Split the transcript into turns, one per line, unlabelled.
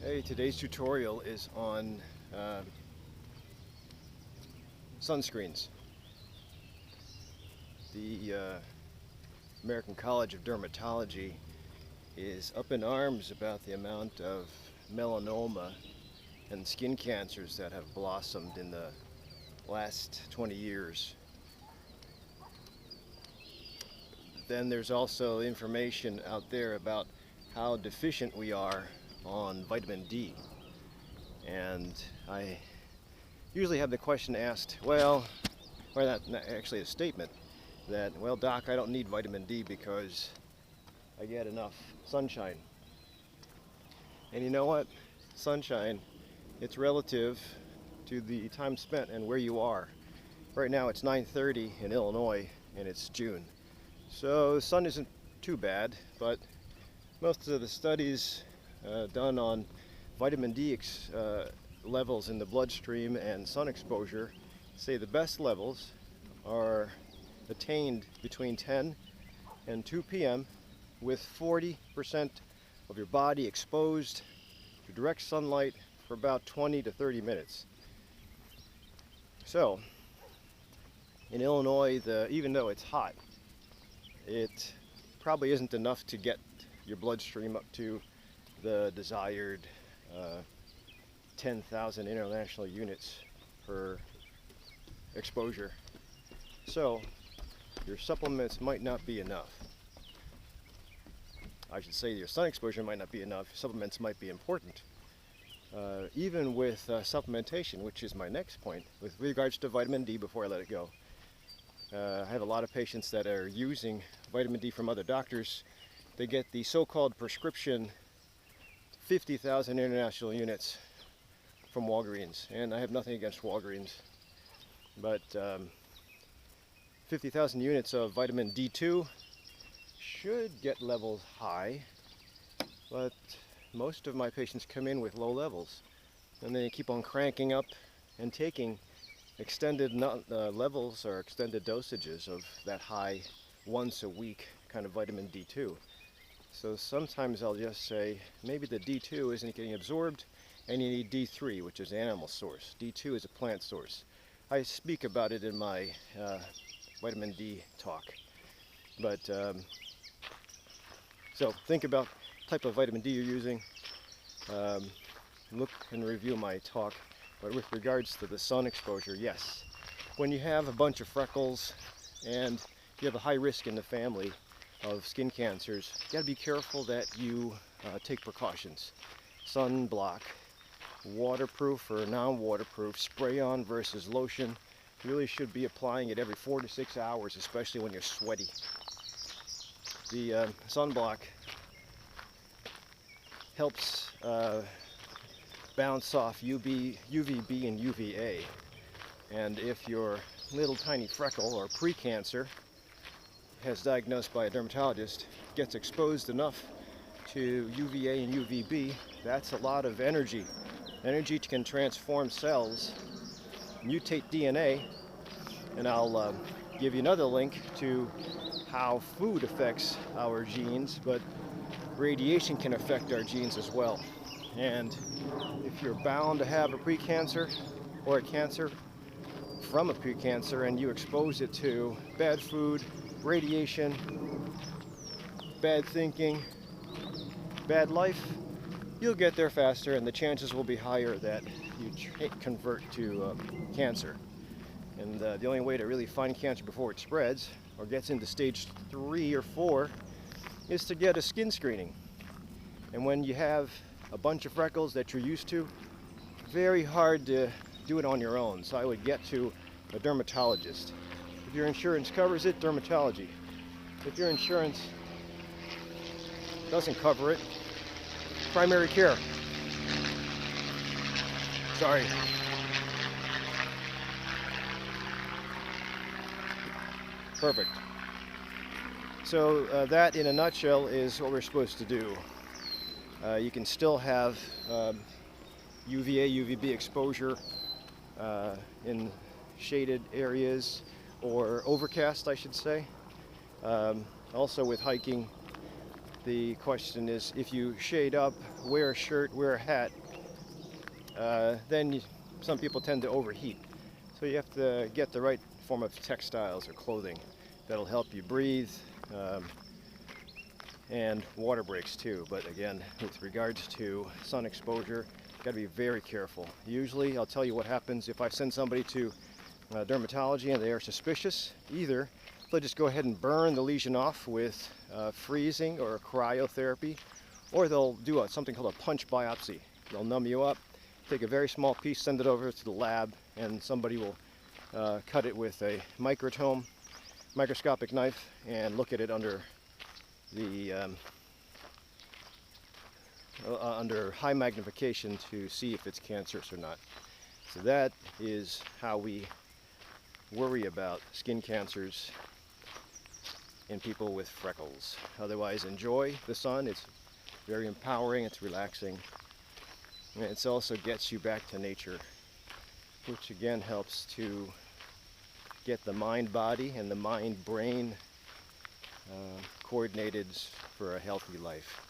Hey, today's tutorial is on sunscreens. The American College of Dermatology is up in arms about the amount of melanoma and skin cancers that have blossomed in the last 20 years. Then there's also information out there about how deficient we are on vitamin D. And I usually have the question asked, well, or not actually a statement, that, well, doc, I don't need vitamin D because I get enough sunshine. And you know what? Sunshine, it's relative to the time spent and where you are. Right now it's 9:30 in Illinois and it's June. So the sun isn't too bad, but most of the studies done on vitamin D levels in the bloodstream and sun exposure say the best levels are attained between 10 and 2 p.m. with 40% of your body exposed to direct sunlight for about 20 to 30 minutes. So in Illinois, even though it's hot, it probably isn't enough to get your bloodstream up to the desired 10,000 international units per exposure. So your supplements might not be enough. I should say your sun exposure might not be enough. Supplements might be important. Even with supplementation, which is my next point, with regards to vitamin D before I let it go. I have a lot of patients that are using vitamin D from other doctors. They get the so-called prescription 50,000 international units from Walgreens, and I have nothing against Walgreens, but 50,000 units of vitamin D2 should get levels high, but most of my patients come in with low levels, and they keep on cranking up and taking extended levels or extended dosages of that high once a week kind of vitamin D2. So sometimes I'll just say maybe the D2 isn't getting absorbed and you need D3, which is an animal source. D2 is a plant source. I speak about it in my vitamin D talk. But so think about the type of vitamin D you're using. Look and review my talk. But with regards to the sun exposure, yes. When you have a bunch of freckles and you have a high risk in the family of skin cancers, you got to be careful that you take precautions. Sunblock, waterproof or non-waterproof, spray-on versus lotion. You really should be applying it every 4 to 6 hours, especially when you're sweaty. The sunblock helps bounce off UVB and UVA. And if your little tiny freckle or pre-cancer, as diagnosed by a dermatologist, gets exposed enough to UVA and UVB, that's a lot of energy. Energy can transform cells, mutate DNA, and I'll give you another link to how food affects our genes, but radiation can affect our genes as well. And if you're bound to have a precancer or a cancer from a precancer and you expose it to bad food, radiation, bad thinking, bad life, you'll get there faster and the chances will be higher that you convert to cancer. And the only way to really find cancer before it spreads or gets into stage 3 or 4 is to get a skin screening. And when you have a bunch of freckles that you're used to, very hard to do it on your own. So I would get to a dermatologist. If your insurance covers it, dermatology. If your insurance doesn't cover it, primary care. Sorry. Perfect. So that in a nutshell is what we're supposed to do. You can still have UVA, UVB exposure in shaded areas, or overcast, I should say. Also with hiking, the question is, if you shade up, wear a shirt, wear a hat, then some people tend to overheat. So you have to get the right form of textiles or clothing that'll help you breathe, and water breaks too. But again, with regards to sun exposure, got to be very careful. Usually, I'll tell you what happens if I send somebody to dermatology and they are suspicious. Either they'll just go ahead and burn the lesion off with freezing or cryotherapy, or they'll do something called a punch biopsy. They'll numb you up, take a very small piece, send it over to the lab, and somebody will cut it with a microscopic knife and look at it under the under high magnification to see if it's cancerous or not. So that is how we worry about skin cancers in people with freckles. Otherwise, enjoy the sun. It's very empowering, it's relaxing, and it also gets you back to nature, which again helps to get the mind-body and the mind-brain coordinated for a healthy life.